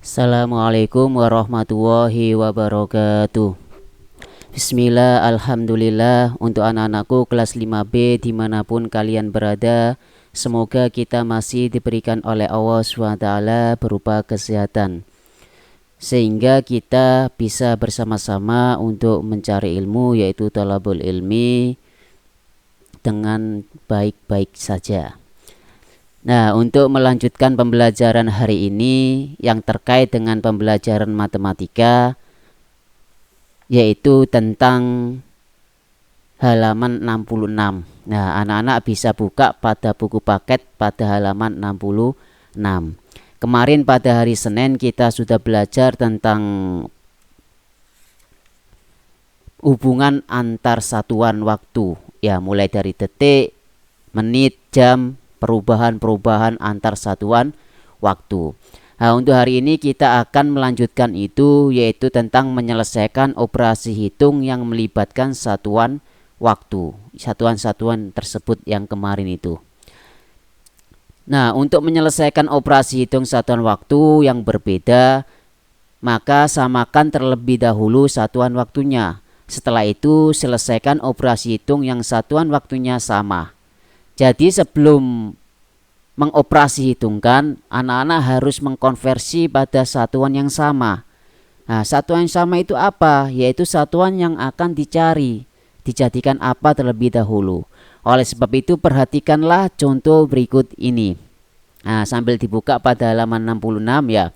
Assalamualaikum warahmatullahi wabarakatuh. Bismillah, alhamdulillah. Untuk anak-anakku kelas 5B dimanapun kalian berada, semoga kita masih diberikan oleh Allah SWT berupa kesehatan, sehingga kita bisa bersama-sama untuk mencari ilmu, yaitu talabul ilmi, dengan baik-baik saja. Nah, untuk melanjutkan pembelajaran hari ini yang terkait dengan pembelajaran matematika, yaitu tentang halaman 66. Nah, anak-anak bisa buka pada buku paket pada halaman 66. Kemarin pada hari Senin kita sudah belajar tentang hubungan antar satuan waktu, ya, mulai dari detik, menit, jam, perubahan-perubahan antar satuan waktu. Nah, untuk hari ini kita akan melanjutkan itu, yaitu tentang menyelesaikan operasi hitung yang melibatkan satuan waktu, satuan-satuan tersebut yang kemarin itu. Nah, untuk menyelesaikan operasi hitung satuan waktu yang berbeda, maka samakan terlebih dahulu satuan waktunya. Setelah itu selesaikan operasi hitung yang satuan waktunya sama. Jadi sebelum mengoperasi hitungkan, anak-anak harus mengkonversi pada satuan yang sama. Nah, satuan yang sama itu apa? Yaitu satuan yang akan dicari, dijadikan apa terlebih dahulu. Oleh sebab itu perhatikanlah contoh berikut ini. Nah, sambil dibuka pada halaman 66 ya.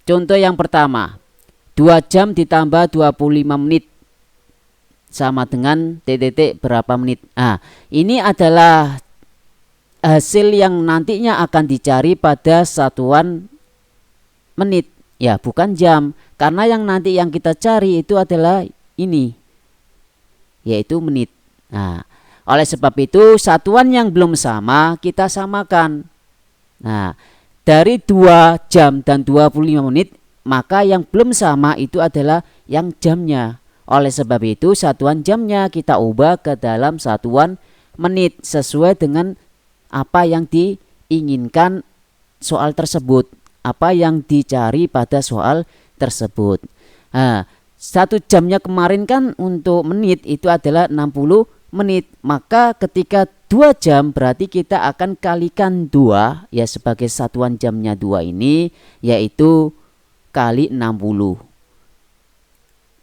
Contoh yang pertama, 2 jam ditambah 25 menit sama dengan titik berapa menit. Nah, ini adalah hasil yang nantinya akan dicari pada satuan menit, ya, bukan jam. Karena yang nanti yang kita cari itu adalah ini, yaitu menit. Nah, oleh sebab itu satuan yang belum sama kita samakan. Nah, dari 2 jam dan 25 menit, maka yang belum sama itu adalah yang jamnya. Oleh sebab itu satuan jamnya kita ubah ke dalam satuan menit sesuai dengan apa yang diinginkan soal tersebut, apa yang dicari pada soal tersebut. Nah, 1 jamnya kemarin kan untuk menit itu adalah 60 menit. Maka ketika 2 jam berarti kita akan kalikan 2, ya, sebagai satuan jamnya 2 ini, yaitu kali 60.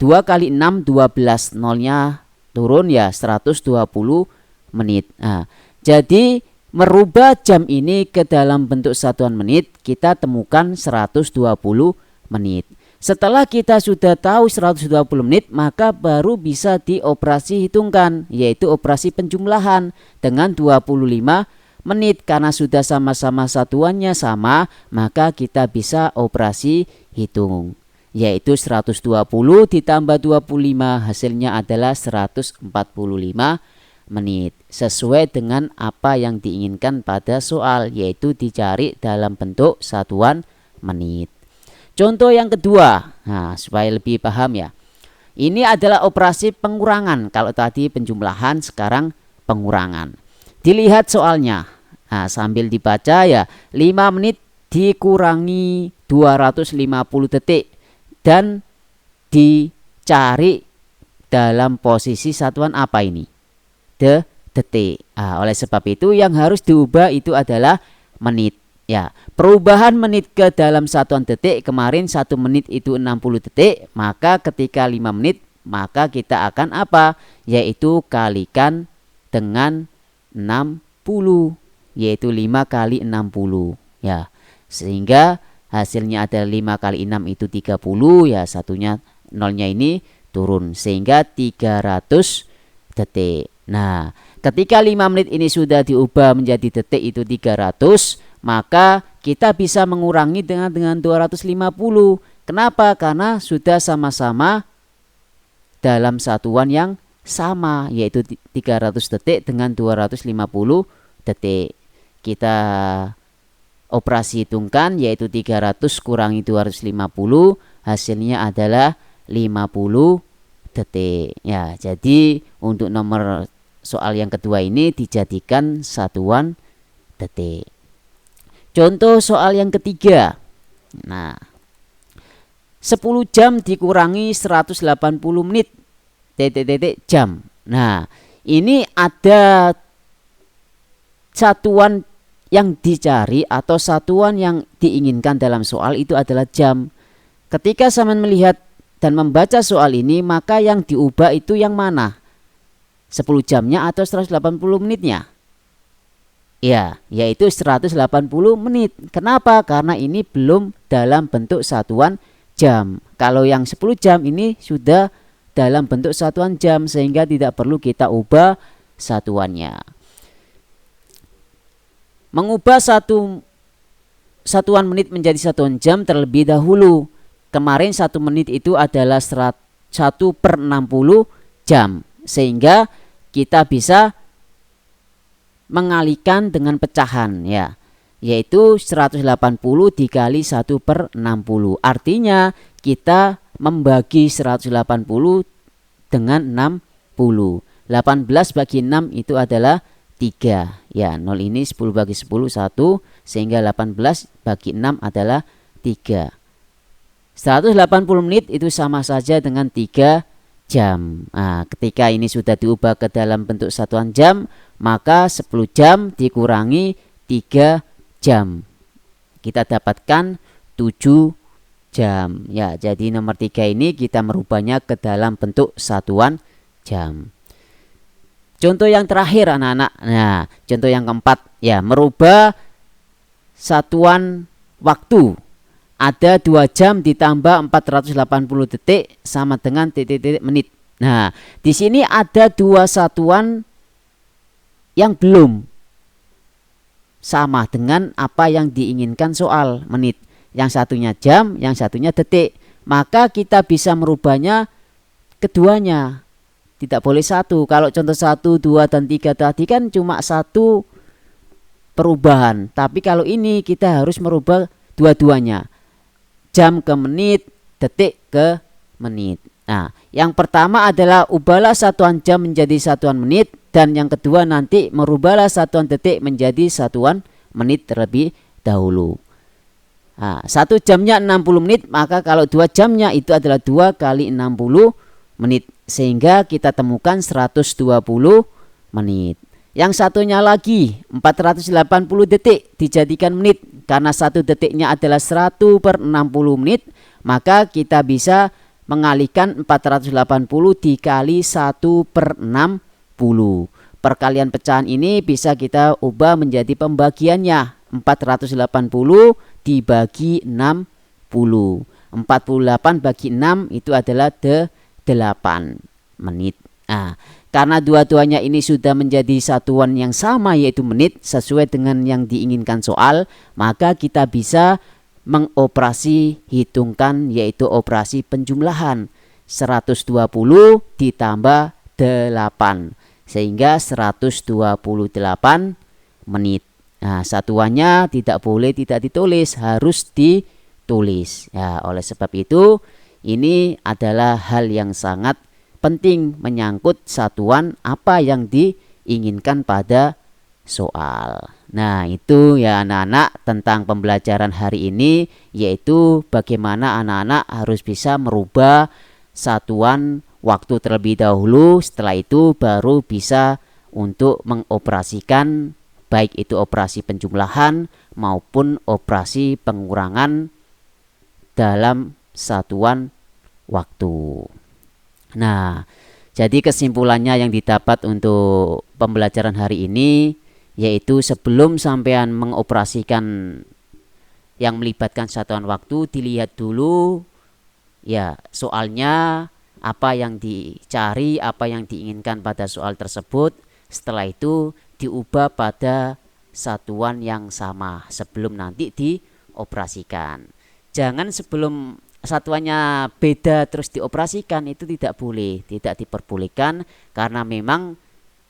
2 kali 6 12, nolnya turun, ya, 120 menit. Nah, jadi merubah jam ini ke dalam bentuk satuan menit, kita temukan 120 menit. Setelah kita sudah tahu 120 menit, maka baru bisa dioperasi hitungkan, yaitu operasi penjumlahan dengan 25 menit. Karena sudah sama-sama satuannya sama, maka kita bisa operasi hitung, yaitu 120 ditambah 25, hasilnya adalah 145 menit, sesuai dengan apa yang diinginkan pada soal, yaitu dicari dalam bentuk satuan menit. Contoh yang kedua, nah, supaya lebih paham ya, ini adalah operasi pengurangan. Kalau tadi penjumlahan, sekarang pengurangan. Dilihat soalnya, nah, sambil dibaca ya. 5 menit dikurangi 250 detik dan dicari dalam posisi satuan apa ini? Detik. Oleh sebab itu yang harus diubah itu adalah menit, ya. Perubahan menit ke dalam satuan detik, kemarin 1 menit itu 60 detik, maka ketika 5 menit maka kita akan apa? Yaitu kalikan dengan 60, yaitu 5 kali 60, ya. Sehingga hasilnya ada 5 kali 6 itu 30, ya, satunya nolnya ini turun, sehingga 300 detik. Nah, ketika 5 menit ini sudah diubah menjadi detik itu 300, maka kita bisa mengurangi dengan 250. Kenapa? Karena sudah sama-sama dalam satuan yang sama, yaitu 300 detik dengan 250 detik. Kita operasi hitungkan, yaitu 300 kurangi 250, hasilnya adalah 50 detik. Ya, jadi untuk nomor soal yang kedua ini dijadikan satuan detik. Contoh soal yang ketiga. Nah, 10 jam dikurangi 180 menit titik-titik jam. Nah, ini ada satuan yang dicari atau satuan yang diinginkan dalam soal itu adalah jam. Ketika Saman melihat dan membaca soal ini, maka yang diubah itu yang mana? 10 jamnya atau 180 menitnya? Ya, yaitu 180 menit. Kenapa? Karena ini belum dalam bentuk satuan jam. Kalau yang 10 jam ini sudah dalam bentuk satuan jam, sehingga tidak perlu kita ubah satuannya. Mengubah satuan menit menjadi satuan jam terlebih dahulu. Kemarin 1 menit itu adalah 1/60 jam, sehingga kita bisa mengalihkan dengan pecahan, ya, yaitu 180 dikali 1/60. Artinya kita membagi 180 dengan 60. 18 bagi 6 itu adalah 3. Ya, 0 ini 10 bagi 10 1, sehingga 18 bagi 6 adalah 3. 180 menit itu sama saja dengan 3 jam. Nah, ketika ini sudah diubah ke dalam bentuk satuan jam, maka 10 jam dikurangi 3 jam. Kita dapatkan 7 jam. Ya, jadi nomor 3 ini kita merubahnya ke dalam bentuk satuan jam. Contoh yang terakhir anak-anak. Nah, contoh yang keempat, ya, merubah satuan waktu. Ada 2 jam ditambah 480 detik sama dengan titik-titik menit. Nah, di sini ada 2 satuan yang belum sama dengan apa yang diinginkan soal, menit. Yang satunya jam, yang satunya detik. Maka kita bisa merubahnya keduanya. Tidak boleh satu. Kalau contoh 1, 2, dan 3 tadi kan cuma satu perubahan. Tapi kalau ini kita harus merubah dua-duanya. Jam ke menit, detik ke menit. Nah, yang pertama adalah ubahlah satuan jam menjadi satuan menit. Dan yang kedua nanti merubahlah satuan detik menjadi satuan menit terlebih dahulu. Nah, 1 jamnya 60 menit, maka kalau 2 jamnya itu adalah 2 kali 60 menit. Sehingga kita temukan 120 menit. Yang satunya lagi 480 detik dijadikan menit. Karena 1 detiknya adalah 1/60 menit, maka kita bisa mengalihkan 480 dikali 1/60. Perkalian pecahan ini bisa kita ubah menjadi pembagiannya. 480 dibagi 60. 48 bagi 6 itu adalah 8 menit. Nah, karena dua-duanya ini sudah menjadi satuan yang sama yaitu menit sesuai dengan yang diinginkan soal, maka kita bisa mengoperasi hitungkan yaitu operasi penjumlahan. 120 ditambah 8 sehingga 128 menit. Nah, satuannya tidak boleh tidak ditulis, harus ditulis. Ya, oleh sebab itu ini adalah hal yang sangat penting menyangkut satuan apa yang diinginkan pada soal. Nah, itu ya anak-anak tentang pembelajaran hari ini, yaitu bagaimana anak-anak harus bisa merubah satuan waktu terlebih dahulu. Setelah itu baru bisa untuk mengoperasikan baik itu operasi penjumlahan maupun operasi pengurangan dalam satuan waktu. Nah, jadi kesimpulannya yang didapat untuk pembelajaran hari ini yaitu sebelum sampean mengoperasikan yang melibatkan satuan waktu, dilihat dulu ya soalnya, apa yang dicari, apa yang diinginkan pada soal tersebut. Setelah itu diubah pada satuan yang sama sebelum nanti dioperasikan. Jangan sebelum satuannya beda terus dioperasikan, itu tidak boleh, tidak diperbolehkan, karena memang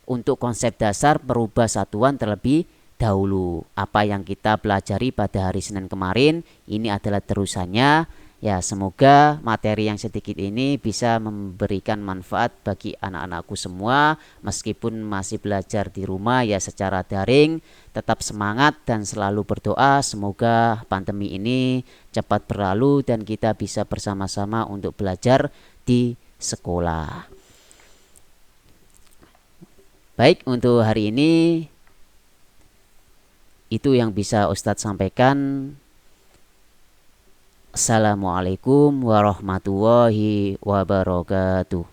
untuk konsep dasar merubah satuan terlebih dahulu. Apa yang kita pelajari pada hari Senin kemarin ini adalah terusannya, Ya, semoga materi yang sedikit ini bisa memberikan manfaat bagi anak-anakku semua, meskipun masih belajar di rumah ya secara daring. Tetap semangat dan selalu berdoa semoga pandemi ini cepat berlalu dan kita bisa bersama-sama untuk belajar di sekolah. Baik, untuk hari ini itu yang bisa Ustadz sampaikan. Assalamualaikum warahmatullahi wabarakatuh.